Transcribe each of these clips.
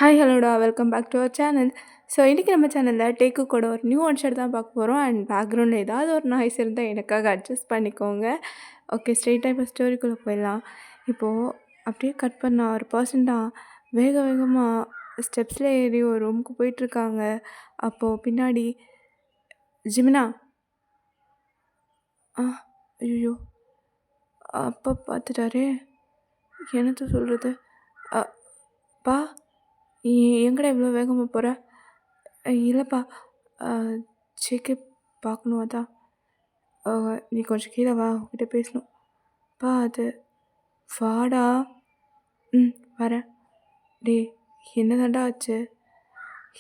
Hi ஹலோடா welcome back to our channel. So இன்றைக்கி நம்ம சேனலில் டேக்கு கூட ஒரு நியூ ஒன் ஷர்ட் தான் பார்க்க போகிறோம். அண்ட் பேக்ரவுண்டில் ஏதாவது ஒரு நாய்ஸ் இருந்தால் எனக்காக அட்ஜஸ்ட் பண்ணிக்கோங்க. ஓகே, ஸ்ட்ரெயிட்டாக இப்போ ஸ்டோரிக்குள்ளே போயிடலாம். இப்போது அப்படியே கட் பண்ண ஒரு பர்சன் தான் வேக வேகமாக ஸ்டெப்ஸில் ஏறி ஒரு ரூமுக்கு போயிட்டுருக்காங்க. அப்போது பின்னாடி ஜிமினா ஐயோ அப்பா பார்த்துட்டாரே, என்னத்த சொல்கிறது? பா எங்கடா இவ்வளோ வேகமாக போகிற? இல்லைப்பா, ஜேகே பார்க்கணும், அதான். நீ கொஞ்சம் கீழே வா, உங்ககிட்ட பேசணும். பா அது வாடா. ம், வரேன். டேய், என்னதாண்டா ஆச்சு?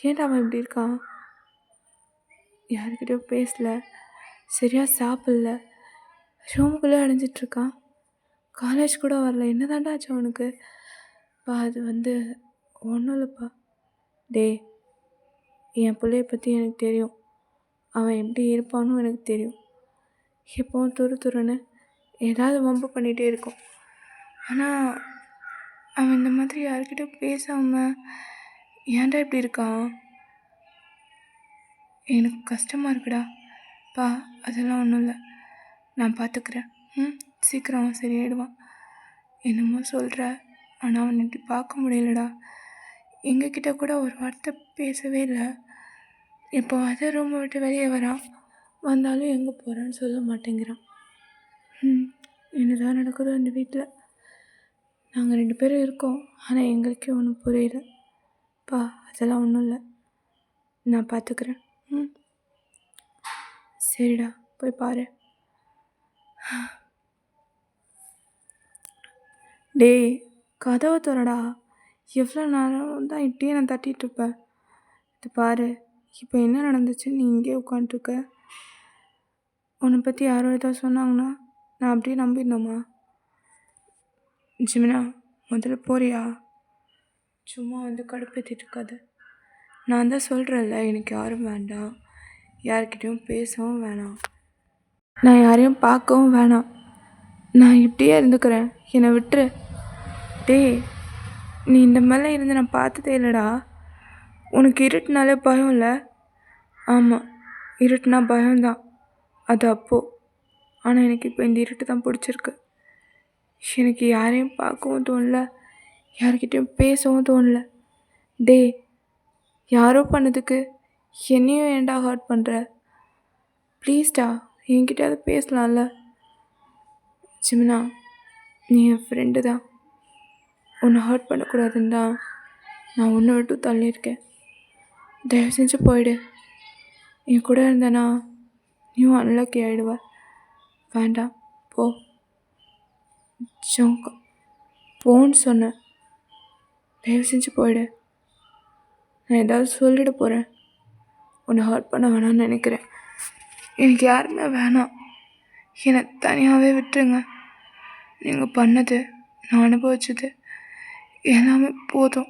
ஏன்டா அவன் இப்படி இருக்கான்? யாருக்கிட்டையும் பேசல, சரியாக சாப்பிடல, ரூமுக்குள்ளே அடைஞ்சிட்ருக்கான், காலேஜ் கூட வரல. என்னதாண்டா ஆச்சு அவனுக்கு? பா அது ஒன்றும் இல்லைப்பா. டேய், என் பிள்ளைய பற்றி எனக்கு தெரியும். அவன் எப்படி இருப்பான்னு எனக்கு தெரியும். எப்போவும் துருன்னு ஏதாவது வம்பு பண்ணிகிட்டே இருக்கும். ஆனால் அவன் இந்த மாதிரி யார்கிட்டையும் பேசாமல் ஏன்டா இப்படி இருக்கான்? எனக்கு கஷ்டமாக இருக்குடா. பா அதெல்லாம் ஒன்றும் இல்லை, நான் பார்த்துக்கிறேன். சீக்கிரம் அவன் சரியாயிடுவான். என்னமோ சொல்கிற, ஆனால் அவன் இப்படி பார்க்க முடியலடா. எங்ககிட்ட கூட ஒரு வார்த்தை பேசவே இல்லை. இப்போ அதை ரூமை விட்டு வெளியே வரான், வந்தாலும் எங்கே போகிறான்னு சொல்ல மாட்டேங்கிறான். என்னதான் நடக்குதோ இந்த வீட்டில். நாங்கள் 2 பேரும் இருக்கோம், ஆனால் எங்களுக்கே ஒன்றும் புரியல. பா அதெல்லாம் ஒன்றும் இல்லை, நான் பார்த்துக்கிறேன். சரிடா, போய் பாரு. டேய், கதவை திறடா. எவ்வளோ நேரம் தான் இப்படியே நான் தட்டிகிட்ருப்பேன்? இது பாரு, இப்போ என்ன நடந்துச்சுன்னு நீ இங்கே உட்காந்துருக்க. உன்னை பற்றி யாரோ ஏதாவது சொன்னாங்கன்னா நான் அப்படியே நம்பிடணுமா? ஜிமினா, முதல்ல போறியா? சும்மா கடுப்பேற்றிட்டு இருக்காது. நான் தான் சொல்கிறேன்ல, எனக்கு யாரும் வேண்டாம், யார்கிட்டையும் பேசவும் வேணாம், நான் யாரையும் பார்க்கவும் வேணாம். நான் இப்படியே இருந்துக்கிறேன், என்னை விட்டுரு. டேய், நீ இந்த மாதிரிலாம் இருந்து நான் பார்த்ததே இல்லைடா. உனக்கு இருட்டுனாலே பயம் இல்லை? ஆமாம், இருட்டுனா பயம்தான், அது அப்போது. ஆனால் எனக்கு இப்போ இந்த இருட்டு தான் பிடிச்சிருக்கு. எனக்கு யாரையும் பார்க்கவும் தோணல, யார்கிட்டையும் பேசவும் தோணல. டேய், யாரோ பண்ணதுக்கு என்னையும் ஏன்டா ஹர்ட் பண்ணுற? ப்ளீஸ்டா, என்கிட்டயாவது பேசலாம்ல. ஜிமினா, நீ என் ஃப்ரெண்டு தான், உன்னை ஹர்ட் பண்ணக்கூடாதுன்னு தான் நான் உன்னை விட்டு தள்ளியிருக்கேன். தயவு செஞ்சு போயிடு. என் கூட இருந்தேன்னா நீயும் அன்லக்கி ஆகிடுவ. வேண்டாம், போ. ஜோங்க போன்னு சொன்னேன், தயவு செஞ்சு போயிடு. நான் ஏதாவது சொல்லிட போகிறேன், உன்னை ஹர்ட் பண்ண வேணாம்னு நினைக்கிறேன். எனக்கு யாருமே வேணாம், என்னை தனியாகவே விட்டுருங்க. நீங்கள் பண்ணது, நான் அனுபவிச்சது எல்லாமே போதும்.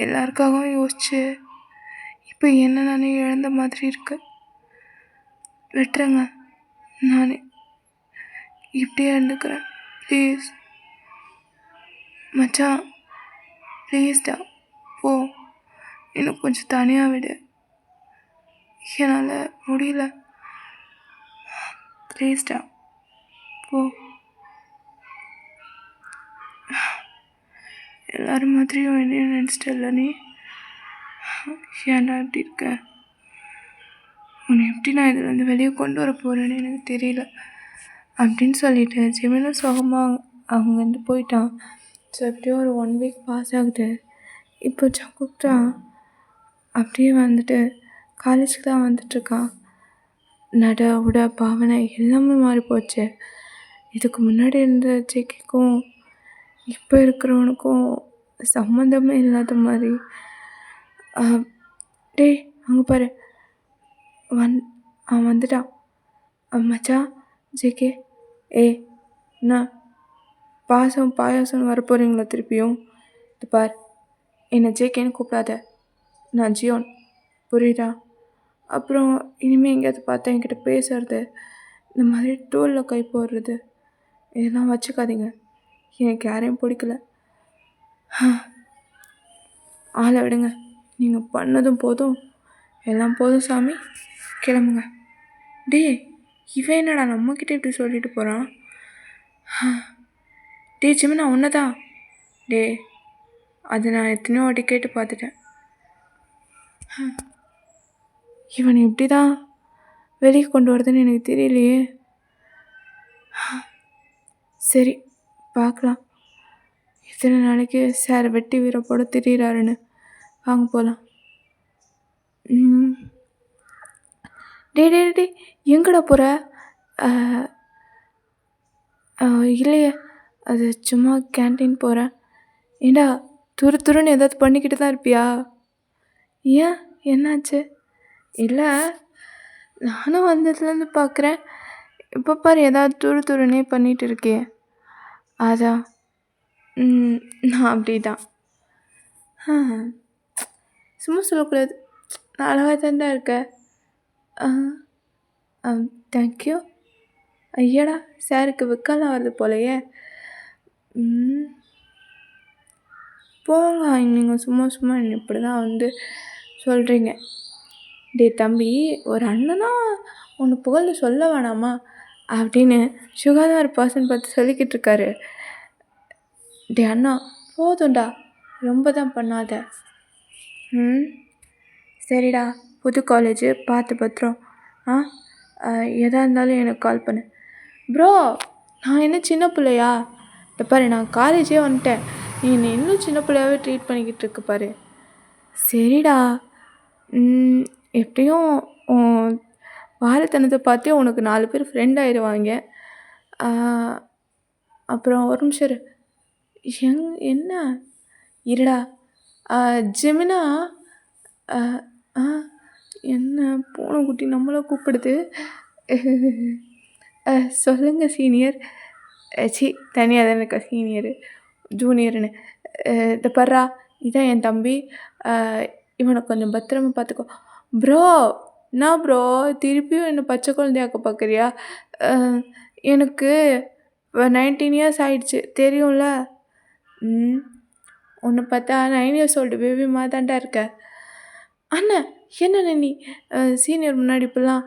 எல்லாருக்காகவும் யோசிச்சு இப்போ என்ன நானே இழந்த மாதிரி இருக்கு. விட்டுருங்க, நான் இப்படியே இருந்துக்கிறேன். ப்ளீஸ் மச்சான், ப்ளீஸ்டா, போ. இன்னும் கொஞ்சம் தனியாக விடு, என்னால் முடியல. ப்ளீஸ்டா, போ. எல்லோரும் மாதிரியும் என்ன நினச்சிட்டல நீ? ஏன்டா இப்படி இருக்க? உன்னை எப்படி நான் இதில் வெளியே கொண்டு வர போகிறேன்னு எனக்கு தெரியல அப்படின்னு சொல்லிட்டு ஜிமினும் சோகமாக அங்கேருந்து போயிட்டான். ஸோ எப்படியோ ஒரு 1 வீக் பாஸ் ஆகுது. இப்போ ஜங்குப்தா அப்படியே காலேஜுக்கு தான் வந்துட்டுருக்கான். நட உட பாவனை எல்லாமே மாறி போச்சு. இதுக்கு முன்னாடி இருந்த ஜேகேக்கும் இப்போ இருக்கிறவனுக்கும் சம்மந்தமே இல்லாத மாதிரி. டேய், அங்கே பாரு, அவன் வந்துட்டான். மச்சான், ஜேகே, என்ன பாசம் பாயாசம்னு வரப்போகிறீங்களா திருப்பியும்? இது பார், என்னை ஜேகேன்னு கூப்பிடாத, நான் ஜியோன், புரியுதா? அப்புறம் இனிமேல் எங்கேயாவது பார்த்தா என்கிட்ட பேசுறது, இந்த மாதிரி டோலில் கை போடுறது, இதெல்லாம் வச்சுக்காதீங்க. எனக்கு யாரையும் பிடிக்கல. ஆளை விடுங்க. நீங்கள் பண்ணதும் போதும், எல்லாம் போதும் சாமி, கிளம்புங்க. டேய், இவன் என்னடா நம்மக்கிட்ட இப்படி சொல்லிட்டு போகிறான்? டே ஜிமினா உன்னதான். டே, அது நான் எத்தனையோ வாட்டி கேட்டு பார்த்துட்டேன். இவனை இப்படி தான் வெளியே கொண்டு வரதுன்னு எனக்கு தெரியலையே. சரி, பார்க்கலாம் இத்தனை நாளைக்கு சார் வெட்டி வீரப்போட திரியிறாருன்னு. வாங்க போகலாம். டே டே டே எங்கடா போகிற? இல்லையே, அது சும்மா கேன்டீன் போகிறேன். ஏண்டா துருன்னு ஏதாவது பண்ணிக்கிட்டு தான் இருப்பியா? ஏன், என்னாச்சு? இல்லை, நானும் வந்ததுலேருந்து பார்க்குறேன், இப்போ பாரு ஏதாவது துருன்னே பண்ணிகிட்டு இருக்கே. அதான் நான் அப்படி தான். சும்மா சொல்லக்கூடாது, நான் அழகாக தான்டா இருக்கேன். தேங்க்யூ. ஐயாடா, சாருக்கு வெக்கலாம் வருது போலையே. போங்க, நீங்கள் சும்மா சும்மா இப்படி தான் வந்து சொல்கிறீங்க. டே தம்பி, ஒரு அண்ணனா ஒன்று புகழ்ந்து சொல்ல வேணாமா அப்படின்னு சுகாதார பர்சன் பார்த்து சொல்லிக்கிட்டு இருக்காரு. டே அண்ணா, போதும்டா, ரொம்ப தான் பண்ணாத. சரிடா, புது காலேஜு, பார்த்து பத்திரம். எதாக இருந்தாலும் எனக்கு கால் பண்ணு. ப்ரோ, நான் என்ன சின்ன பிள்ளையா? இந்த பாரு, நான் காலேஜே வந்துட்டேன், நீ என்னை இன்னும் சின்ன பிள்ளையாவே ட்ரீட் பண்ணிக்கிட்டு இருக்கு பாரு. சரிடா, எப்படியும் வாரத்தனத்தை பார்த்தே உனக்கு 4 பேர் ஃப்ரெண்ட் ஆயிடுவாங்க. அப்புறம் ஒரு நிமிஷம் இரு. என்ன இருடா. ஜெமினா, என்ன பூனைக்குட்டி நம்மளை கூப்பிடுது? சொல்லுங்கள் சீனியர். தனியாக தானே இருக்கா சீனியரு ஜூனியர்னு. இந்த பர்றா, இதான் என் தம்பி, இவனை கொஞ்சம் பத்திரமா பார்த்துக்கோ. ப்ரோ, என்ன ப்ரோ திருப்பியும் என்ன பச்சை குழந்தையாக்க பார்க்குறியா? எனக்கு 19 இயர்ஸ் ஆகிடுச்சு, தெரியும்ல. உன்னை பார்த்தா 9 இயர்ஸ் ஓல்டு பேபி மாதிரி தான்டா இருக்க. அண்ணன், என்னண்ணே நீ சீனியர் முன்னாடி இப்போலாம்?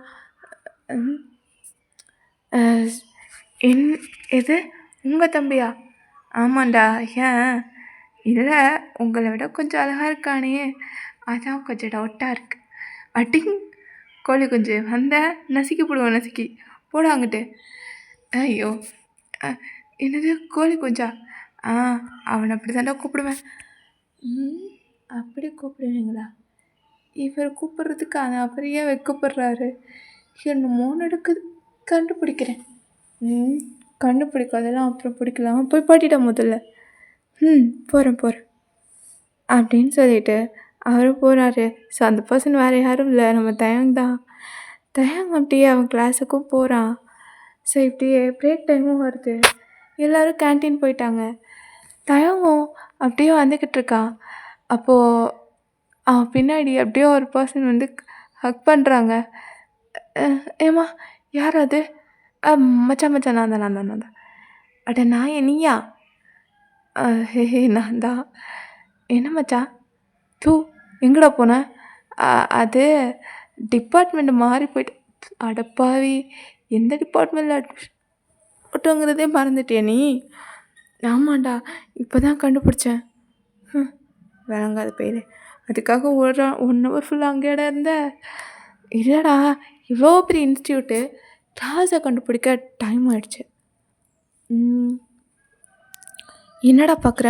எது உங்கள் தம்பியா? ஆமாண்டா. ஏன்? இல்லை, உங்களை விட கொஞ்சம் அழகாக இருக்கானே, அதான் கொஞ்சம் டவுட்டாக இருக்குது. அட்டிங் கோழி குஞ்சு வந்த நசுக்கி போடுவோம், நசுக்கி போட அங்கிட்டு. ஐயோ, என்னது கோழி குஞ்சா? அவனை அப்படி தாண்டா கூப்பிடுவேன். அப்படி கூப்பிடுவீங்களா? இவர் கூப்பிட்றதுக்கு அப்புறம் ஏன் வைக்கப்படுறாரு? என்னமோ நடக்குது, கண்டுபிடிக்கிறேன். கண்டுபிடிக்காதெல்லாம் அப்புறம் பிடிக்கலாம், போய் பாட்டிட்டா முதல்ல. போகிறேன் அப்படின்னு சொல்லிட்டு அவர் போகிறாரு. ஸோ அந்த பர்சன் வேறு யாரும் இல்லை, நம்ம தயங்தான். அப்படியே அவன் கிளாஸுக்கும் போகிறான். ஸோ இப்படியே பிரேக் டைமும் வருது, எல்லோரும் கேன்டீன் போயிட்டாங்க. தயங்கும் அப்படியே வந்துக்கிட்டு இருக்கான். அப்போது அவன் பின்னாடி அப்படியே ஒரு பர்சன் வந்து ஹக் பண்ணுறாங்க. ஏம்மா, யார் அது? மச்சான் நான் தான். அட நான் நீயா? நான் தான். என்ன மச்சான்? எங்கடா போனேன்? அது டிபார்ட்மெண்ட் மாறி போயிட்டு. அடப்பாவி, எந்த டிபார்ட்மெண்ட்டில் அட்மிஷன் போட்டோங்கிறதே மறந்துட்டியா நீ? ஆமாண்டா, இப்போ தான் கண்டுபிடிச்சேன். விளங்காத பேர். அதுக்காக 1 ஹவர் ஃபுல்லாக அங்கேடா இருந்த? இல்லைடா, இவ்வளோ பெரிய இன்ஸ்டியூட்டு, கிளாஸை கண்டுபிடிக்க டைம் ஆகிடுச்சு. என்னடா பார்க்குற?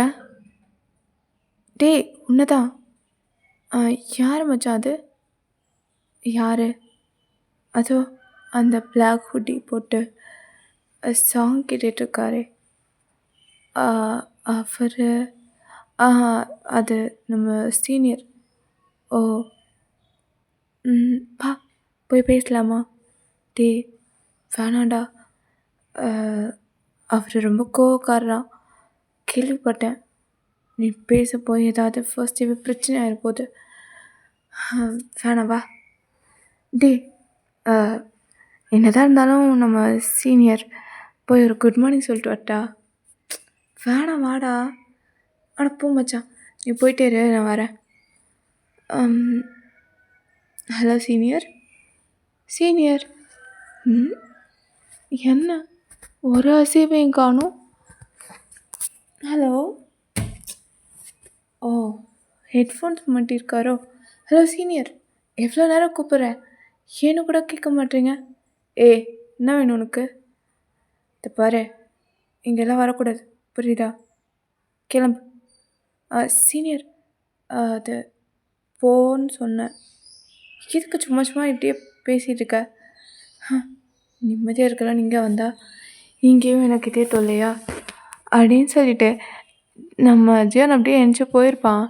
டேய், உன்னதான். யார் மச்சான் அது? யார்? அதோ அந்த பிளாக் ஹுட்டி போட்டு சாங் கேட்டுட்ருக்காரே, அவர். அது நம்ம சீனியர். ஓ, பா, போய் பேசலாமா? டே, வேணாண்டா, அவர் ரொம்ப கோவக்காரரான், கேள்விப்பட்டேன். நீ பேச போய் ஏதாவது ஃபர்ஸ்ட் பிரச்சனை ஆகிருப்போது. வேணாம், வா. டே, என்னதான் இருந்தாலும் நம்ம சீனியர், போய் ஒரு குட் மார்னிங் சொல்லிட்டு வரட்டா? வேணாம், வாடா. ஆனால் போ மச்சான், நீ போயிட்டே இரு, நான் வரேன். Hello senior. சீனியர். ம் என்ன ஒரு அசைவையும் காணும். ஹலோ. ஓ, ஹெட்ஃபோன்ஸ் மாட்டியிருக்காரோ? ஹலோ சீனியர், எவ்வளோ நேரம் கூப்பிட்றேன், ஏன்னு கூட கேட்க மாட்டேங்க. ஏய், என்ன வேணும் உனக்கு? இதை பாரு, இங்கெல்லாம் வரக்கூடாது, புரியுதா? கிளம்பு. சீனியர், அது போன்னு சொன்னேன். எதுக்கு சும்மா சும்மா இப்படியே பேசிகிட்டு இருக்க? நிம்மதியாக இருக்கலாம் நீங்கள் வந்தா, இங்கேயும் எனக்கிட்டே தொல்லையா அப்படின்னு சொல்லிட்டு நம்ம ஜியான் அப்படியே எந்திச்சு போயிருப்பான்.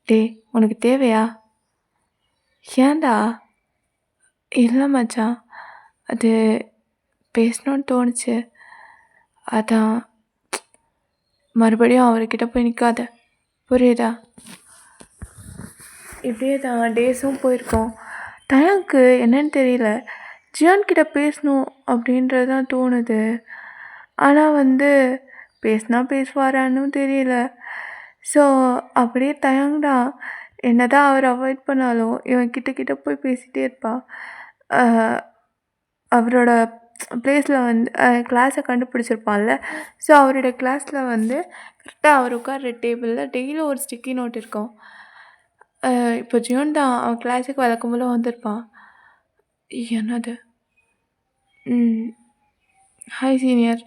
டேய், உனக்கு தேவையா? ஏன்டா? இல்லை மச்சான், அது பேசணுன்னு தோணுச்சு, அதான். மறுபடியும் அவர்கிட்ட போய் நிற்காத, புரியுதா? இப்படியே தான் டேஸும் போயிருக்கோம். தயாக்கு என்னன்னு தெரியல, ஜியான்கிட்ட பேசணும் அப்படின்றது தான் தோணுது. ஆனால் பேசினா பேசுவாரான்னு தெரியல. ஸோ அப்படியே தயங்குதான். என்ன தான் அவர் அவாய்ட் பண்ணாலும் இவன் கிட்ட போய் பேசிகிட்டே இருப்பாள். அவரோட ப்ளேஸில் கிளாஸை கண்டுபிடிச்சிருப்பான்ல. ஸோ அவரோட கிளாஸில் கரெக்டாக அவர் உட்கார்ற டேபிளில் டெய்லியும் ஒரு ஸ்டிக்கி நோட் இருக்கும். இப்போ ஜியோன் தான் அவன் கிளாஸுக்கு வழக்கம் போல் வந்திருப்பான். என்னது? Hi senior,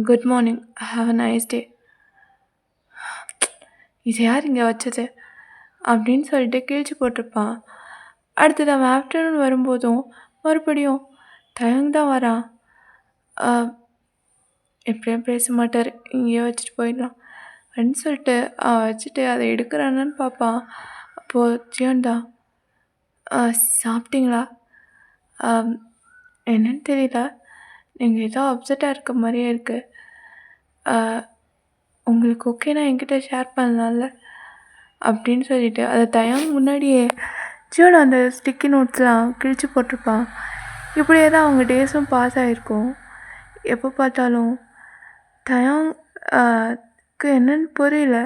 good morning, have a nice day. இது யார் இங்கே வச்சது அப்படின்னு சொல்லிட்டு கிழிச்சு போட்டிருப்பான். அடுத்தது அவன் ஆஃப்டர்நூன் வரும்போதும் மறுபடியும் தயங்க தான் வரான். எப்படியும் பேச மாட்டார், இங்கேயே வச்சுட்டு போயிடலாம் அப்படின்னு சொல்லிட்டு அவன் வச்சுட்டு அதை எடுக்கிறான்னு பார்ப்பான். அப்போது ஜியான் தான், சாப்பிட்டீங்களா? என்னன்னு தெரியல, நீங்கள் ஏதோ அப்செட்டாக இருக்க மாதிரியே இருக்குது. உங்களுக்கு ஓகேனா என்கிட்ட ஷேர் பண்ணலாம்ல அப்படின்னு சொல்லிட்டு அதை தயங்க முன்னாடியே ஜியோன் அந்த ஸ்டிக்கி நோட்ஸ்லாம் கிழிச்சு போட்டிருப்பான். இப்படியே தான் அவங்க டேஸும் பாஸ் ஆகிருக்கும். எப்போ பார்த்தாலும் தயாங்க்கு என்னன்னு புரியல,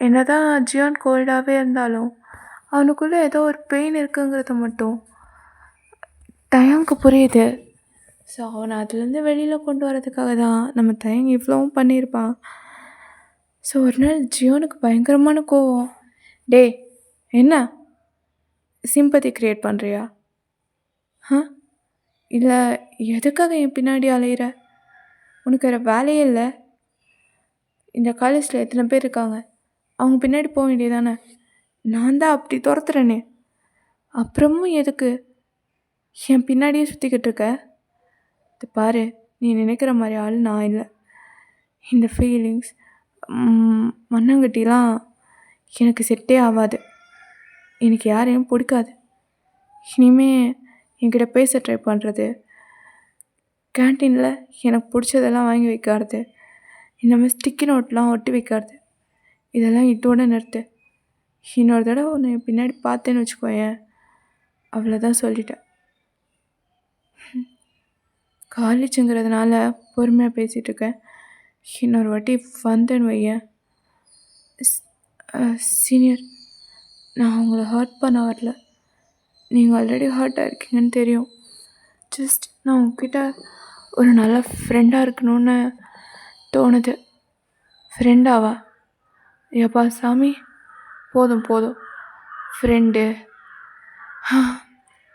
என்ன தான் ஜியான் கோல்டாகவே இருந்தாலும் அவனுக்குள்ளே ஏதோ ஒரு பெயின் இருக்குங்கிறது மட்டும் தயாங்க்கு புரியுது. ஸோ அவனை அதுலேருந்து வெளியில் கொண்டு வரதுக்காக தான் நம்ம தயங்க இவ்வளவும் பண்ணியிருப்பான். ஸோ ஒரு நாள் ஜியோனுக்கு பயங்கரமான கோவம். டேய், என்ன சிம்பத்தி க்ரியேட் பண்ணுறியா? இல்லை எதுக்காக என் பின்னாடி அலையிற? உனக்கு வேறு வேலையே இல்லை? இந்த காலேஜில் எத்தனை பேர் இருக்காங்க, அவங்க பின்னாடி போக வேண்டியதானே? நான் தான் அப்படி துரத்துறேனே, அப்புறமும் எதுக்கு என் பின்னாடியே சுற்றிக்கிட்டு இருக்க? இது பாரு, நீ நினைக்கிற மாதிரி ஆள் நான் இல்லை. இந்த ஃபீலிங்ஸ் மண்ணாங்கட்டிலாம் எனக்கு செட்டே ஆகாது. எனக்கு யாரையும் பிடிக்காது. இனிமே என்கிட்ட பேச ட்ரை பண்ணுறது, கேன்டீனில் எனக்கு பிடிச்சதெல்லாம் வாங்கி வைக்கிறது, இந்த மாதிரி ஸ்டிக்கி நோட்லாம் ஒட்டி வைக்கிறது, இதெல்லாம் இதோட நிறுத்து. இன்னொரு தடவை உன்னை பின்னாடி பார்த்தேன்னு வச்சுக்கோயேன், அவ்வளோதான் சொல்லிட்டேன். காலேஜுங்கிறதுனால பொறுமையாக பேசிகிட்ருக்கேன். இன்னொரு வாட்டி வந்தேன்னு வையேன். சீனியர், நான் உங்களை ஹர்ட் பண்ண வரல, நீங்கள் ஆல்ரெடி ஹர்ட் ஆகிருக்கீங்கன்னு தெரியும். ஜஸ்ட் நான் உங்ககிட்ட ஒரு நல்ல ஃப்ரெண்டாக இருக்கணும்னு தோணுது. ஃப்ரெண்டாவா? ஏப்பா சாமி, போதும் போதும். ஃப்ரெண்டு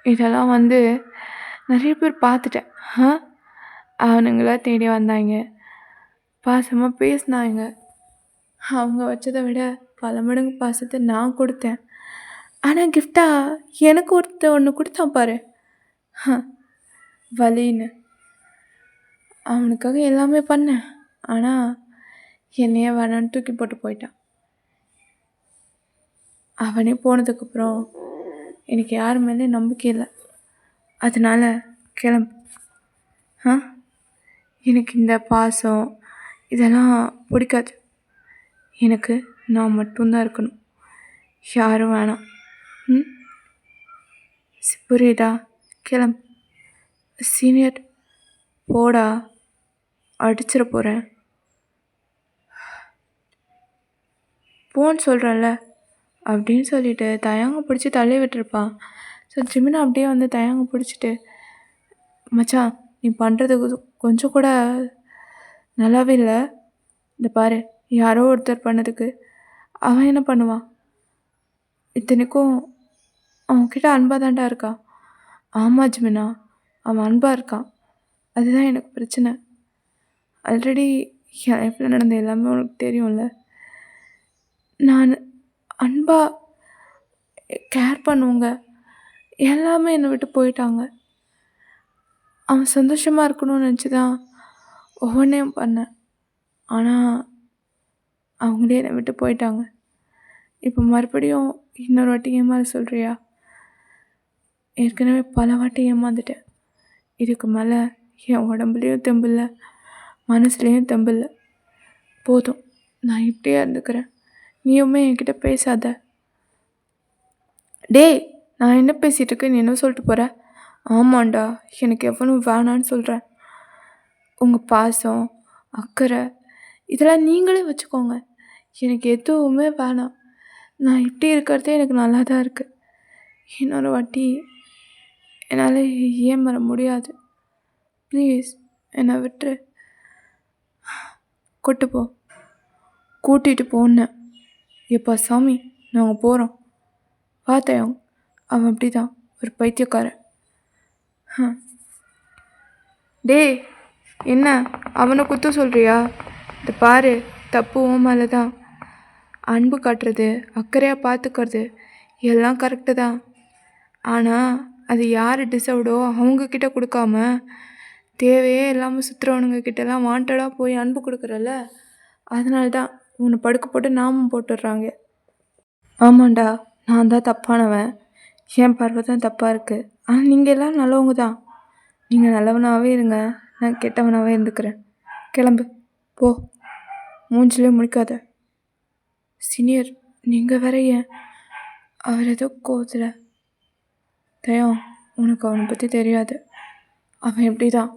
இதெல்லாம் நிறைய பேர் பார்த்துட்டேன். அவனுங்களாம் தேடி வந்தாங்க, பாசமாக பேசினாங்க. அவங்க வச்சதை விட பல மடங்கு பாசத்தை நான் கொடுத்தேன். ஆனால் கிஃப்டாக எனக்கு ஒன்று கொடுத்தான் பாரு, வலின்னு. அவனுக்காக எல்லாமே பண்ணேன், ஆனால் என்னையே வேணான்னு தூக்கி போட்டு போயிட்டான். அவனே போனதுக்கப்புறம் எனக்கு யார் மேலே நம்பிக்கை இல்லை. அதனால் கிளம்பு. எனக்கு இந்த பாசம் இதெல்லாம் பிடிக்காது. எனக்கு நான் மட்டும்தான் இருக்கணும், யாரும் வேணாம். புரியுதா? கிளம்பு. சீனியர், போடா, அடிச்சிட போகிறேன். போன்னு சொல்கிறேன்ல. அப்படின்னு சொல்லிட்டு தயங்க பிடிச்சி தள்ளி விட்டுருப்பான். ஸோ ஜிமினா அப்படியே வந்து தயங்க பிடிச்சிட்டு, மச்சான் நீ பண்ணுறது கொஞ்சம் கூட நல்லாவே இல்லை. இந்த பாரு, யாரோ ஒருத்தர் பண்ணதுக்கு அவன் என்ன பண்ணுவான்? இத்தனைக்கும் அவன்கிட்ட அன்பாக தான்டா இருக்கான். ஆமாம் ஜிமினா, அவன் அன்பாக இருக்கான். அதுதான் எனக்கு பிரச்சனை. ஆல்ரெடி என் லைஃப்பில் நடந்த எல்லாமே உனக்கு தெரியும்ல. நான் அன்பாக கேர் பண்ணுவங்க எல்லாமே என்னை விட்டு போயிட்டாங்க. அவன் சந்தோஷமாக இருக்கணும்னு நினச்சி தான் ஒவ்வொன்றையும் பண்ணேன். ஆனால் அவங்களே என்னை விட்டு போயிட்டாங்க. இப்போ மறுபடியும் இன்னொரு வாட்டி ஏமாற சொல்கிறியா? ஏற்கனவே பல வாட்டி ஏமாந்துட்டேன். இதுக்கு மேலே என் உடம்புலேயும் தெம்பில்ல, மனசுலேயும் தெம்பில்ல. போதும், நான் இப்படியே இருந்துக்கிறேன். நீயுமே என்கிட்ட பேசாத. டேய், நான் என்ன பேசிகிட்டு இருக்கேன், நீ என்ன சொல்லிட்டு போகிற? ஆமாண்டா, எனக்கு எவனும் வேணான்னு சொல்கிறேன். உங்கள் பாசம், அக்கறை இதெல்லாம் நீங்களே வச்சுக்கோங்க. எனக்கு எதுவுமே வேணாம். நான் இப்படி இருக்கிறதே எனக்கு நல்லா தான் இருக்குது. இன்னொரு வாட்டி என்னால் ஏமாற முடியாது. ப்ளீஸ் என்னை விட்டுரு. கூட்டிகிட்டு போன்னேன். எப்பா சாமி, நாங்கள் போகிறோம். பார்த்தேன், அவன் அப்படி தான் ஒரு பைத்தியக்காரன். டேய், என்ன அவனை குத்த சொல்கிறியா? இந்த பாரு, தப்பு உன் மேலே தான். அன்பு காட்டுறது, அக்கறையாக பார்த்துக்கிறது எல்லாம் கரெக்டு தான். ஆனால் அது யார் டிசர்வ்டோ அவங்கக்கிட்ட கொடுக்காம தேவையே இல்லாமல் சுற்றுறவனுங்க கிட்டலாம் வாண்டடாக போய் அன்பு கொடுக்குறல்ல, அதனால தான் உன்னை படுக்க போட்டு நாமம் போட்டுடுறாங்க. ஆமாண்டா, நான் தான் தப்பானவன். என் பார்வை தான் தப்பாக இருக்குது. ஆனால் நீங்கள் எல்லாம் நல்லவங்க தான். நீங்கள் நல்லவனாகவே இருங்க, நான் கெட்டவனாகவே இருந்துக்கிறேன். கிளம்பு போ, மூஞ்சிலே முடிக்காத. சீனியர், நீங்கள் வேற ஏன்? அவர் ஏதோ கோவத்தில். தயம், உனக்கு அவனை பற்றி தெரியாது. அவன் எப்படி தான்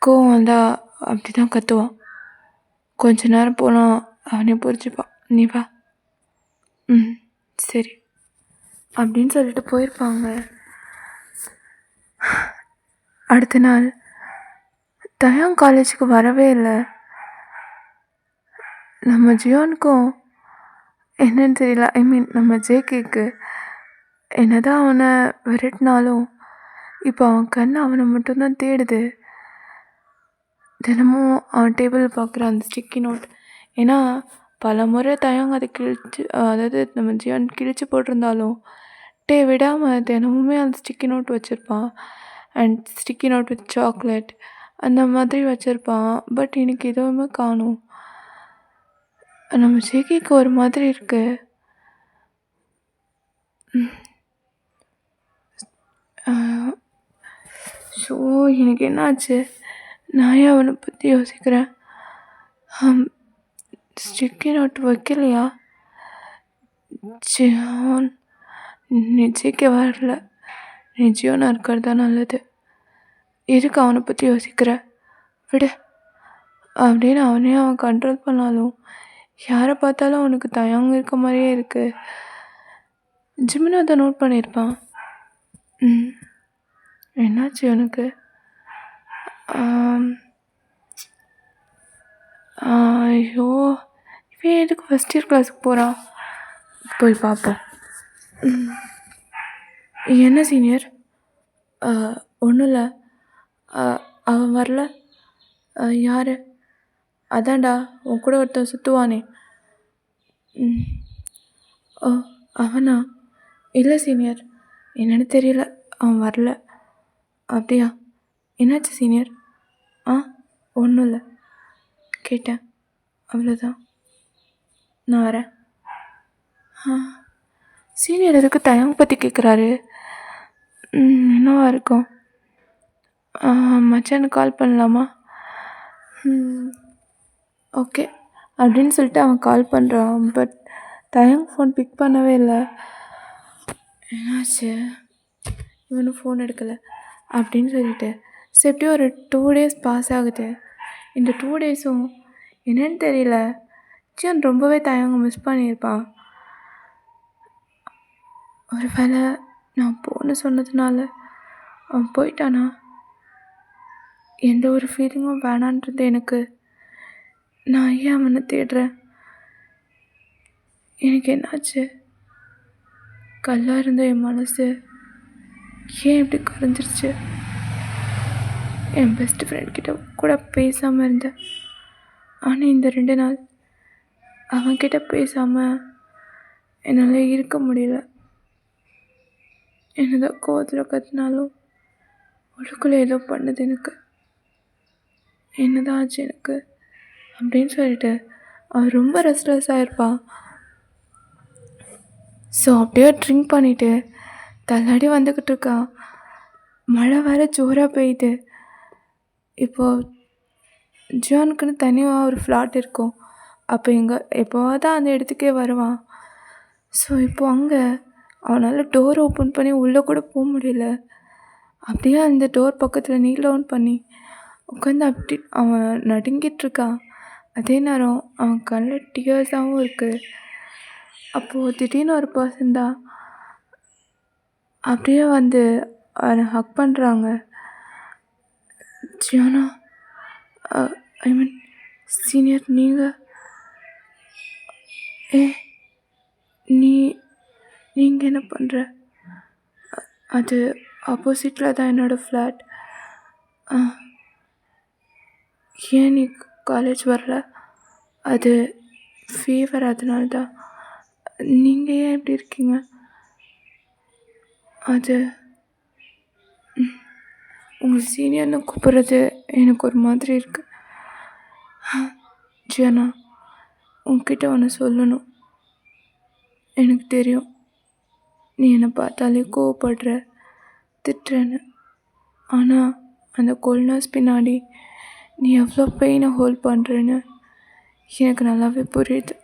கோவம் வந்தால் அப்படி தான் கத்துவான். கொஞ்ச நேரம் போனால் அவனே புரிஞ்சுப்பான். நீ வா. சரி அப்படின்னு சொல்லிட்டு போயிருப்பாங்க. அடுத்த நாள் தயம் காலேஜுக்கு வரவே இல்லை. நம்ம ஜியோனுக்கும் என்னன்னு தெரியல. நம்ம ஜேகேக்கு என்னதான் அவனை விரட்டினாலும் இப்போ அவன் கண் அவனை மட்டும்தான் தேடுது. தினமும் அவன் டேபிள் பார்க்குற அந்த ஸ்டிக்கி நோட். ஏன்னா பல முறை தயங்க அதை கிழிச்சு, அதாவது நம்ம ஜியோன் கிழிச்சு போட்டிருந்தாலும் விடாமல் தினமுமே அந்த ஸ்டிக்கி நோட் வச்சுருப்பான். And sticky note with chocolate அந்த மாதிரி வச்சுருப்பான். பட் எனக்கு எதுவுமே காணும். நம்ம ஜேகேக்கு ஒரு மாதிரி இருக்கு. ஸோ எனக்கு என்னாச்சு? நான் ஏன் அவனை பற்றி யோசிக்கிறேன்? ஸ்டிக்கி நோட் வைக்கலையா? ஜியோன் நீ ஜேகே வரல, நீ ஜியோனா இருக்கிறது தான் நல்லது. எதுக்கு அவனை பற்றி யோசிக்கிற? விடு அப்படின்னு அவன் கண்ட்ரோல் பண்ணாலும் யாரை பார்த்தாலும் அவனுக்கு தயங்க இருக்க மாதிரியே இருக்குது. ஜிமினா அதை நோட் பண்ணியிருப்பான். என்னாச்சு எனக்கு? ஐயோ, இவன் எதுக்கு ஃபஸ்ட் இயர் கிளாஸுக்கு போகிறான்? போய் பார்ப்போம். என்ன சீனியர்? ஒன்றும் இல்லை. அவன் வரல. யார்? அதான்டா உன் கூட ஒருத்தன் சுற்றுவானே. ஓ, அவனா? இல்லை சீனியர், என்னன்னு தெரியல, அவன் வரல. அப்படியா? என்னாச்சு சீனியர்? ஒன்றும் இல்லை, கேட்டேன், அவ்வளோதான். நான் வரேன். சீனியர் எதுக்கு தயங்க பற்றி கேட்குறாரு? என்னவா இருக்கும்? மச்சானுக்கு கால் பண்ணலாமா? ஓகே அப்படின்னு சொல்லிட்டு அவன் கால் பண்ணுறான். பட் தயங்க ஃபோன் பிக் பண்ணவே இல்லை. என்னாச்சு? இவனும் ஃபோன் எடுக்கலை அப்படின்னு சொல்லிட்டு எப்படியும் ஒரு 2 days பாஸ் ஆகுது. இந்த 2 days என்னன்னு தெரியல, ஜியான் ரொம்பவே தயங்க மிஸ் பண்ணியிருப்பான். ஒரு வேளை நான் போன்னு சொன்னதுனால அவன் போயிட்டானா? எந்த ஒரு ஃபீலிங்கும் வேணான்றது எனக்கு. நான் ஏன் அவனை தேடுறேன்? எனக்கு என்னாச்சு? கல்லாக இருந்த என் மனசு ஏன் இப்படி கரைஞ்சிருச்சு? என் பெஸ்ட் ஃப்ரெண்ட் கிட்ட கூட பேசாமல் இருந்தேன். ஆனால் இந்த 2 நாள் அவன்கிட்ட பேசாமல் என்னால் இருக்க முடியல. என்னதான் கோவத்தில் கத்தினாலும் உள்ளுக்குள்ளே ஏதோ பண்ணுது எனக்கு. என்னதான் ஆச்சு எனக்கு அப்படின்னு சொல்லிட்டு அவன் ரொம்ப ரெஸ்ட்லெஸ்ஸாக இருப்பான். ஸோ அப்படியே ட்ரிங்க் பண்ணிவிட்டு தள்ளாடி வந்துக்கிட்டு இருக்கான். மழை வேறு ஜோராக பெய்யுது. இப்போது ஜியானுக்குன்னு தனியாக ஒரு ஃப்ளாட் இருக்கும். அப்போ எப்போவாது தான் அந்த இடத்துக்கே வருவான். ஸோ இப்போது அங்கே அவனால் டோர் ஓப்பன் பண்ணி உள்ளே கூட போக முடியல. அப்படியே அந்த டோர் பக்கத்தில் நீல் டவுன் பண்ணி உட்காந்து அப்படி அவன் நடுங்கிட்டுருக்கான். அதே நேரம் அவன் கண்ணில் டியர்ஸாகவும் இருக்குது. அப்போது திடீர்னு ஒரு பர்சன் தான் அப்படியே வந்து அவனை ஹக் பண்ணுறாங்க. ஜியானா, ஐ மீன் சீனியர், நீங்கள் நீங்கள் என்ன பண்ணுற? அது ஆப்போசிட்டில் தான் என்னோடய ஃப்ளாட். ஏன் நீ காலேஜ் வரல? அது ஃபீவர், அதனால தான். நீங்கள் ஏன் இப்படி இருக்கீங்க? அது உங்கள் சீனியர்னு கூப்பிட்றது எனக்கு ஒரு மாதிரி இருக்குது. ஜியானா, உன்கிட்ட ஒன்று சொல்லணும். எனக்கு தெரியும் நீ என்னை பார்த்தாலே கோவப்படுற, திட்டுறேன்னு. ஆனால் அந்த கோல்ட்னஸ் பின்னாடி நீ எவ்வளோ பெயினை ஹோல்ட் பண்ணுறேன்னு எனக்கு நல்லாவே புரியுது.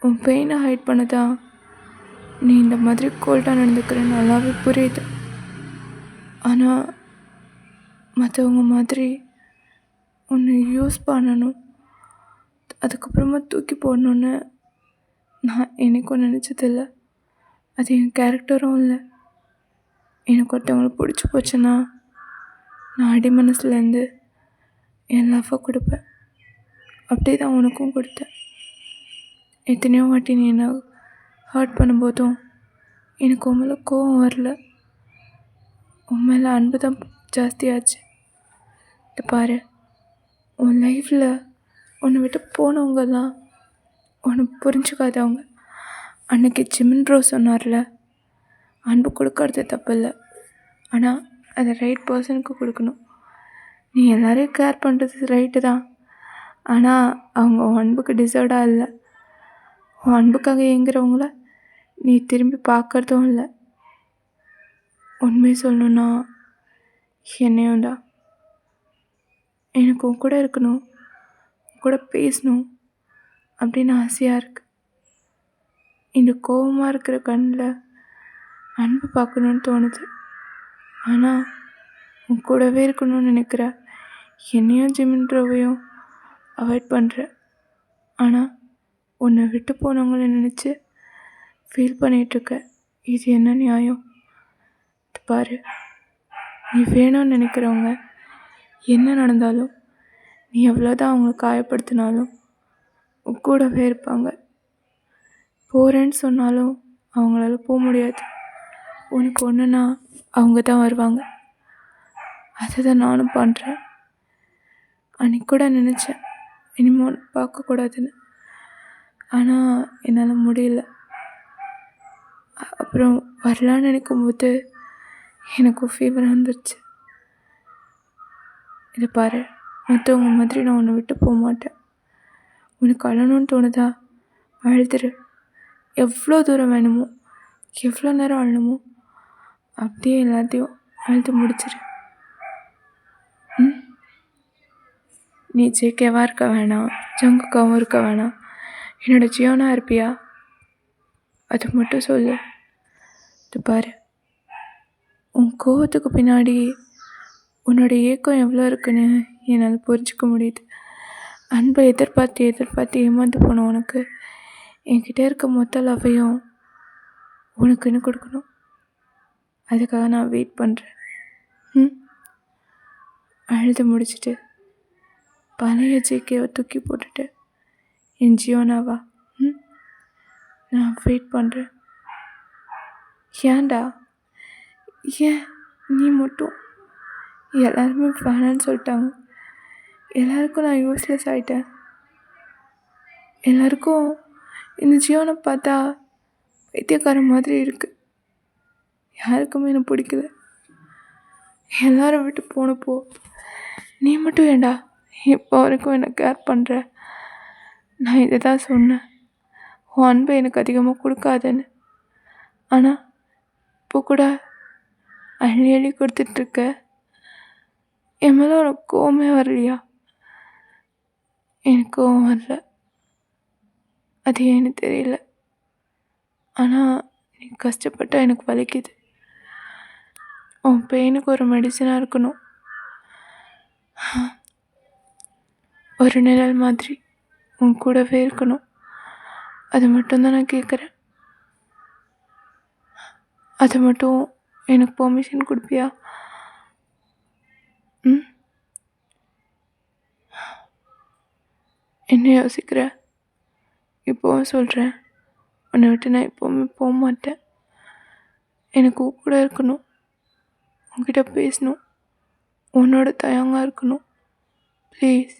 உன் பெயினை ஹைட் பண்ண தான் நீ இந்த மாதிரி கோல்டாக நடந்துக்கிற நல்லாவே புரியுது. ஆனால் மற்றவங்க மாதிரி ஒன்று யூஸ் பண்ணணும், அதுக்கப்புறமா தூக்கி போடணுன்னு நான் என்றைக்கும் நினச்சதில்ல. அது என் கேரக்டரும் இல்லை. எனக்கு ஒருத்தவங்களை பிடிச்சி போச்சுன்னா நான் அடி மனசுலேருந்து என் லவ்வை கொடுப்பேன். அப்படியே தான் உனக்கும் கொடுத்தேன். எத்தனையோ வாட்டி நீ என்ன ஹர்ட் பண்ணும்போதும் எனக்கு உன் மேலே கோவம் வரல, உன் மேலே அன்பு தான் ஜாஸ்தியாச்சு. இது பாரு, உன் லைஃப்பில் உன்னை விட்டு போனவங்கெல்லாம் உன்னை புரிஞ்சுக்காதவங்க. அன்றைக்கி ஜிமின் ப்ரோ சொன்னார்ல, அன்பு கொடுக்கறது தப்பு இல்லை, ஆனால் அதை ரைட் பர்சனுக்கு கொடுக்கணும். நீ எல்லோரையும் கேர் பண்ணுறது ரைட்டு தான், ஆனால் அவங்க உன் அன்புக்கு டிசர்வ்டாக இல்லை. உன் அன்புக்காக ஏங்குறவங்கள நீ திரும்பி பார்க்குறதும் இல்லை. உண்மையை சொல்லணுன்னா என்னையும் தான். எனக்கு உன் கூட இருக்கணும், உன் கூட பேசணும் அப்படின்னு ஆசையாக இருக்குது. இந்த கோபமாக இருக்கிற கண்ணில் அன்பு பார்க்கணுன்னு தோணுது. ஆனால் உன் கூடவே இருக்கணும்னு நினைக்கிற என்னையும் ஜிமின்றவையும் அவாய்ட் பண்ணுற. ஆனால் உன்னை விட்டு போனவங்கள நினச்சி ஃபீல் பண்ணிகிட்ருக்க. இது என்ன நியாயம்? பாரு, நீ வேணும்னு நினைக்கிறவங்க என்ன நடந்தாலும், நீ எவ்வளோதான் அவங்கள காயப்படுத்தினாலும் உன் கூடவே இருப்பாங்க. போகிறேன்னு சொன்னாலும் அவங்களால போக முடியாது. உனக்கு ஒன்றுனா அவங்க தான் வருவாங்க. அதை தான் நானும் பண்ணுறேன். அன்றைக்கி கூட நினச்சேன் இனிமேல் பார்க்கக்கூடாதுன்னு, ஆனால் என்னால் முடியல. அப்புறம் வரலான்னு நினைக்கும்போது எனக்கும் ஃபீவர் வந்துடுச்சு. இதை பாரு, மற்றவங்க மாதிரி நான் உன்னை விட்டு போக மாட்டேன். உனக்கு அழணும்னு தோணுதா, அழுதுரு. எவ்வளோ தூரம் வேணுமோ, எவ்வளோ நேரம் அழணுமோ அப்படியே எல்லாத்தையும் அழுது முடிச்சிரு. நீ ஜேகேவாக இருக்க வேணாம், ஜங்குக்காவும் இருக்க வேணாம், என்னோடய ஜியோனாக இருப்பியா? அது மட்டும் சொல்லு. இது பாரு, உன் கோவத்துக்கு பின்னாடி உன்னோட ஏக்கம் எவ்வளோ இருக்குன்னு என்னால் புரிஞ்சிக்க முடியுது. அன்பை எதிர்பார்த்து எதிர்பார்த்து ஏமாந்து போன உனக்கு என்கிட்ட இருக்க மொத்த லவ்வையும் உனக்குன்னு கொடுக்கணும். அதுக்காக நான் வெயிட் பண்ணுறேன். அழுது முடிச்சுட்டு பழைய ஜேகேவை தூக்கி போட்டுட்டு என் ஜியோனாவா நான் வெயிட் பண்ணுறேன். ஏன்டா, ஏன் நீ மட்டும்? எல்லாருமே வேணான்னு சொல்லிட்டாங்க. எல்லாருக்கும் நான் யூஸ்லெஸ் ஆகிட்டேன். எல்லாருக்கும் இந்த ஜியோனை பார்த்தா பைத்தியக்காரன் மாதிரி இருக்குது. யாருக்குமே எனக்கு பிடிக்கல. எல்லாரும் விட்டு போனப்போ நீ மட்டும் ஏண்டா இப்போ வரைக்கும் என்னை கேர் பண்ணுற? நான் இதை தான் சொன்னேன், உன் அன்பை எனக்கு அதிகமாக கொடுக்காதுன்னு. ஆனால் இப்போ கூட அள்ளி அள்ளி கொடுத்துட்ருக்க. என் மேலே உனக்கு கோவமே வரலையா? எனக்கு கோவம் வரல, அது ஏன்னு தெரியல. ஆனால் நீ கஷ்டப்பட்டால் எனக்கு வலிக்குது. உன் பெயினுக்கு ஒரு மெடிசனாக இருக்கணும். ஒரு நிழல் மாதிரி உன் கூடவே இருக்கணும். அது மட்டும்தான் நான் கேட்குறேன். அது மட்டும் எனக்கு பெர்மிஷன் கொடுப்பியா? என்ன யோசிக்கிற? இப்போவும் சொல்கிறேன், உன்னை விட்டு நான் எப்போவுமே போக மாட்டேன். எனக்கு கூட இருக்கணும், உன்கிட்ட பேசணும், உன்னோட தயங்காக இருக்கணும். ப்ளீஸ்.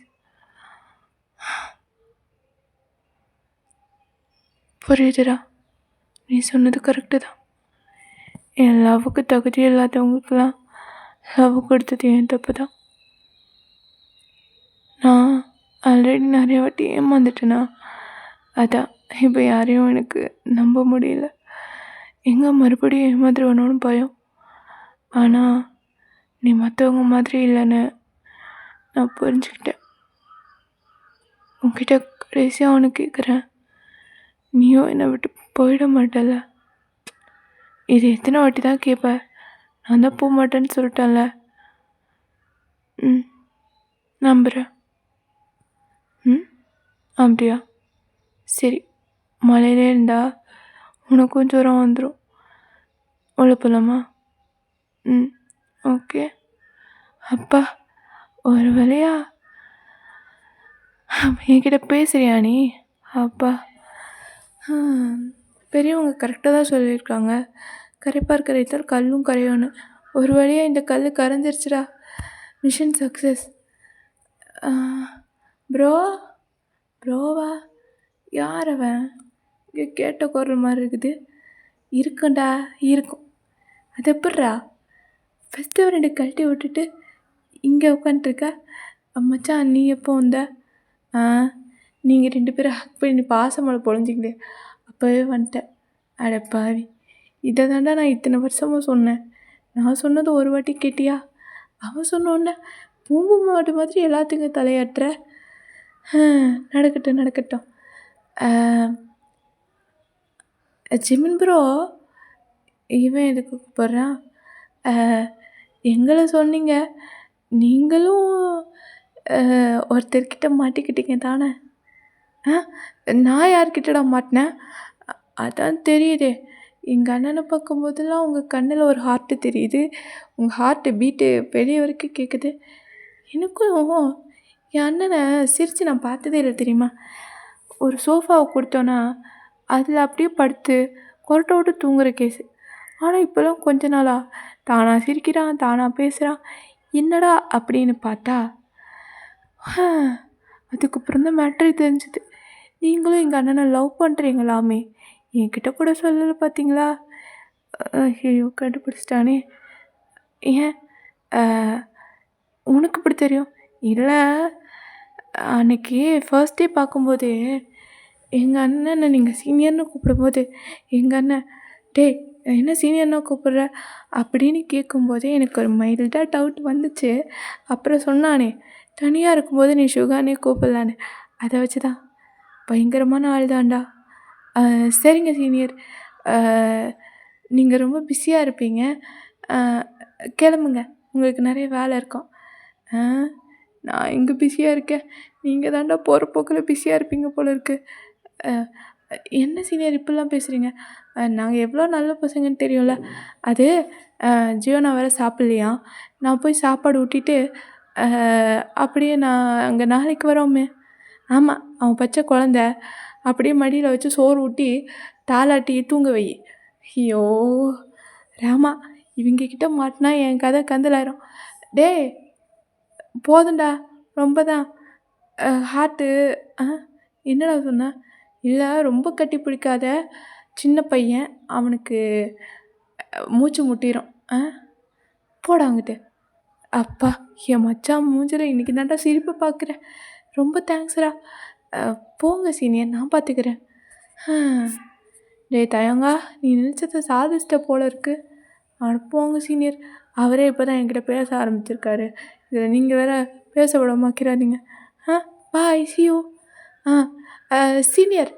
புரியுதுடா, நீ சொன்னது கரெக்டு தான். என் லவ்வுக்கு தகுதி இல்லாதவங்களுக்கெல்லாம் லவ் கொடுத்தது என் தப்பு தான். நான் ஆல்ரெடி நிறைய வாட்டி ஏமாந்துட்டேனா, அதான் இப்போ யாரையும் எனக்கு நம்ப முடியல. எங்கே மறுபடியும் ஏமாந்துருவனோன்னு பயம். ஆனால் நீ மற்றவங்க மாதிரி இல்லைன்னு நான் புரிஞ்சுக்கிட்டேன். உன்கிட்ட கடைசியாக ஒன்று கேட்குறேன், நீயும் என்னை விட்டு போயிட மாட்டல? இது எத்தனை வாட்டி தான் கேட்ப? நான் தான் போக மாட்டேன்னு சொல்லிட்டேன்ல. நம்புகிறேன். அப்படியா? சரி, மழையிலே இருந்தா உனக்கும் ஜுரம் வந்துடும். உள்ள போகலாமா? ஓகே. அப்பா, ஒரு வழியா என்கிட்ட பேசுறியா நீ? அப்பா, பெரியவங்க கரெக்டாக தான் சொல்லியிருக்காங்க, கரைப்பார் கரைத்தால் கல்லும் கரையோன்னு. ஒரு வழியாக இந்த கல் கரைஞ்சிருச்சுடா. Mission success. ப்ரோவா? யார் அவன்? இங்கே கேட்ட குரல் மாதிரி இருக்குது. இருக்கும்டா, இருக்கும். அது எப்பட்றா? ஃபஸ்ட்டு 2 கழட்டி விட்டுட்டு இங்கே உட்காந்துருக்க. மச்சான், நீ எப்போ வந்த? நீங்கள் 2 பேரும் ஹக் பண்ணி பாசமலை பொழிஞ்சிங்களே, அப்போவே வந்துட்டேன். அட பாவி, இதை தாண்டா நான் இத்தனை வருஷமும் சொன்னேன். நான் சொன்னது ஒரு வாட்டி கேட்டியா? அவன் சொன்னோன்னே பூம்பு மாட்டு மாதிரி எல்லாத்துக்கும் தலையாட்டுற. நடக்கட்டும். ஜிமின் ப்ரோ, இவன் எதுக்கு கூப்பிட்றான்? எங்களை சொன்னீங்க, நீங்களும் ஒருத்தர்கிட்ட மாட்டிக்கிட்டீங்க தானே? நான் யார்கிட்டடா மாட்டினேன்? அதான் தெரியுதே, எங்கள் அண்ணனை பார்க்கும்போதெல்லாம் உங்கள் கண்ணில் ஒரு ஹார்ட்டு தெரியுது. உங்கள் ஹார்ட்டு பீட்டு வெளியே வரைக்கும் கேட்குது. எனக்கும் என் அண்ணனை சிரித்து நான் பார்த்ததே இல்லை தெரியுமா? ஒரு சோஃபாவை கொடுத்தோன்னா அதில் அப்படியே படுத்து கொரட்டை விட்டு தூங்குகிற கேஸு. ஆனால் இப்போலாம் கொஞ்ச நாளாக தானாக சிரிக்கிறான், தானாக பேசுகிறான். என்னடா அப்படின்னு பார்த்தா அதுக்கப்புறம் தான் மேட்ரு தெரிஞ்சுது. நீங்களும் எங்கள் அண்ணனை லவ் பண்ணுறீங்களாமே, என்கிட்ட கூட சொல்லலை பார்த்தீங்களா? ஐயோ, கண்டுபிடிச்சிட்டானே. ஏன் உனக்கு இப்படி தெரியும்? இல்லை, அன்றைக்கி ஃபர்ஸ்ட் டே பார்க்கும்போது எங்கள் அண்ணனை நீங்கள் சீனியர்னு கூப்பிடும்போது எங்கள் அண்ணன், டேய் என்ன சீனியர்னா கூப்பிட்ற அப்படின்னு கேட்கும்போதே எனக்கு ஒரு மைல்டாக டவுட் வந்துச்சு. அப்புறம் சொன்னானே, தனியாக இருக்கும்போது நீ சுகானே கூப்பிட்லான்னு. அதை வச்சு தான் பயங்கரமான ஆள் தான்டா. சரிங்க சீனியர், நீங்கள் ரொம்ப பிஸியாக இருப்பீங்க, கிளம்புங்க, உங்களுக்கு நிறைய வேலை இருக்கும். நான் இங்கே பிஸியாக இருக்கேன். நீங்கள் தான்டா போகிற போக்கில் பிஸியாக இருப்பீங்க போல இருக்கு. அ என்ன சீனியர் இப்படிலாம் பேசுகிறீங்க? நாங்கள் எவ்வளோ நல்ல பசங்கன்னு தெரியும்ல. அது ஜியோனா வேறு சாப்பிட்லையாம். நான் போய் சாப்பாடு ஊட்டிட்டு அப்படியே நான் அங்கே நாளைக்கு வரோமே. ஆமாம், அவன் பச்சை குழந்த. அப்படியே மடியில் வச்சு சோறு ஊட்டி தாலாட்டி தூங்க வை. ஐயோ ராமா, இவங்கக்கிட்ட மாட்டினா என் கதை கந்தலாயிரும். டேய் போதும்டா, ரொம்ப தான். ஹார்ட்டு என்னடா சொன்ன? இல்லை, ரொம்ப கட்டி பிடிக்காத, சின்ன பையன், அவனுக்கு மூச்சு முட்டிடும். போடா அங்கிட்டு. அப்பா, என் மச்சான் மூஞ்சில் இன்றைக்கி தான்டா சிரிப்பை பார்க்குறேன். ரொம்ப தேங்க்ஸ்டா. போங்க சீனியர், நான் பார்த்துக்கிறேன். டேய் தயங்கா, நீ நினச்சதை சாதிச்சிட்ட போல இருக்கு. போங்க சீனியர், அவரே இப்போ தான் என்கிட்ட பேச ஆரம்பிச்சிருக்காரு. இதில் நீங்கள் வேற பேச விட மாக்கிறாதீங்க. பாய், சி யூ. சீனியர்,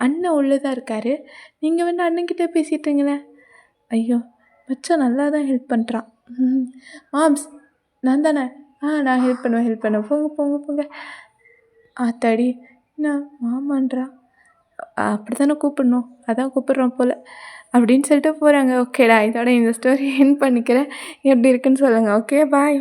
அண்ணன் உள்ளே தான் இருக்கார். நீங்கள் வேணா அண்ணன்கிட்ட பேசிட்டுங்களேன். ஐயோ, மச்சான் நல்லா தான் ஹெல்ப் பண்ணுறான். மாம்ஸ், நான் தானே? நான் ஹெல்ப் பண்ணுவேன். போங்க போங்க போங்க. ஆத்தாடி, என்ன மாமான்றா? அப்படி தானே கூப்பிடணும், அதான் கூப்பிட்றோம் போல் அப்படின்னு சொல்லிட்டு போகிறாங்க. ஓகேடா, இதோட இந்த ஸ்டோரி எண்ட் பண்ணிக்கிறேன். எப்படி இருக்குன்னு சொல்லுங்கள். ஓகே, பாய்.